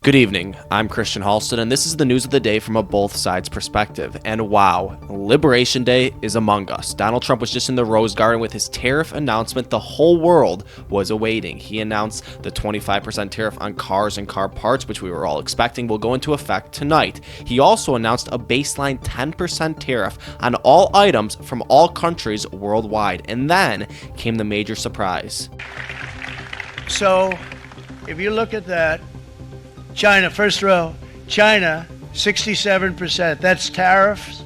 Good evening, I'm Christian Halston, and this is the news of the day from a both sides perspective. And wow, Liberation Day is among us. Donald Trump was just in the Rose Garden with his tariff announcement the whole world was awaiting. He announced the 25% tariff on cars and car parts, which we were all expecting will go into effect tonight. He also announced a baseline 10% tariff on all items from all countries worldwide. And then came the major surprise. So, if you look at that, China, first row, China, 67%. That's tariffs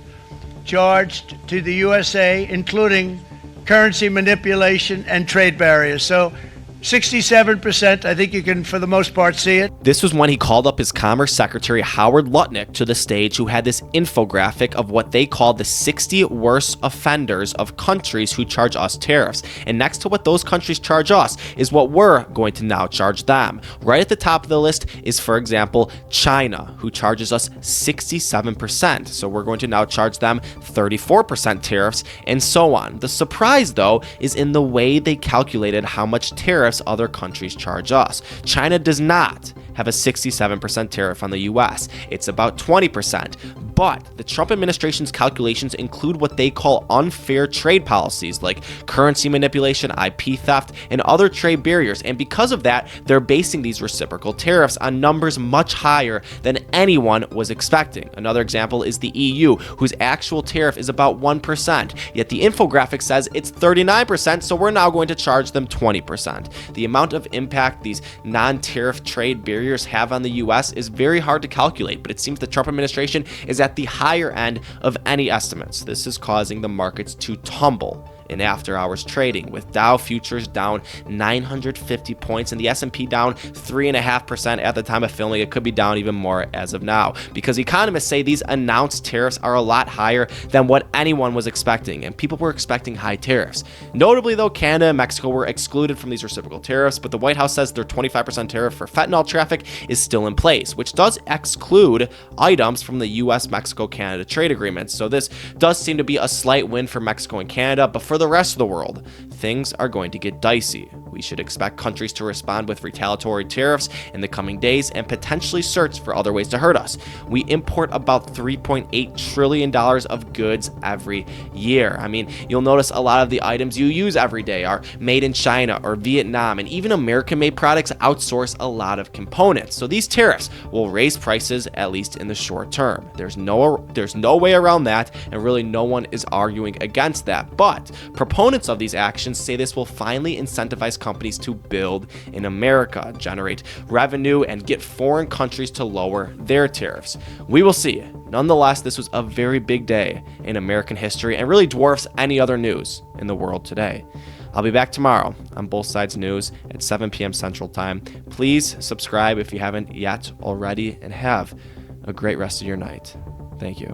charged to the USA, including currency manipulation and trade barriers. So 67%, I think you can, for the most part, see it. This was when he called up his Commerce Secretary Howard Lutnick to the stage, who had this infographic of what they called the 60 worst offenders of countries who charge us tariffs. And next to what those countries charge us is what we're going to now charge them. Right at the top of the list is, for example, China, who charges us 67%. So we're going to now charge them 34% tariffs, and so on. The surprise, though, is in the way they calculated how much tariffs other countries charge us. China does not have a 67% tariff on the US. It's about 20%. But the Trump administration's calculations include what they call unfair trade policies like currency manipulation, IP theft, and other trade barriers. And because of that, they're basing these reciprocal tariffs on numbers much higher than anyone was expecting. Another example is the EU, whose actual tariff is about 1%. Yet the infographic says it's 39%, so we're now going to charge them 20%. The amount of impact these non-tariff trade barriers have on the US is very hard to calculate, but it seems the Trump administration is at the higher end of any estimates. This is causing the markets to tumble in after-hours trading, with Dow futures down 950 points and the S&P down 3.5% at the time of filming. It could be down even more as of now, because economists say these announced tariffs are a lot higher than what anyone was expecting, and people were expecting high tariffs. Notably, though, Canada and Mexico were excluded from these reciprocal tariffs, but the White House says their 25% tariff for fentanyl traffic is still in place, which does exclude items from the US-Mexico-Canada trade agreements. So this does seem to be a slight win for Mexico and Canada, but for the rest of the world, things are going to get dicey. We should expect countries to respond with retaliatory tariffs in the coming days and potentially search for other ways to hurt us. We import about $3.8 trillion of goods every year. I mean, you'll notice a lot of the items you use every day are made in China or Vietnam, and even American-made products outsource a lot of components. So these tariffs will raise prices, at least in the short term. There's no way around that, and really no one is arguing against that. But proponents of these actions say this will finally incentivize companies to build in America, generate revenue, and get foreign countries to lower their tariffs. We will see. Nonetheless, this was a very big day in American history and really dwarfs any other news in the world today. I'll be back tomorrow on Both Sides News at 7 p.m. Central Time. Please subscribe if you haven't yet already, and have a great rest of your night. Thank you.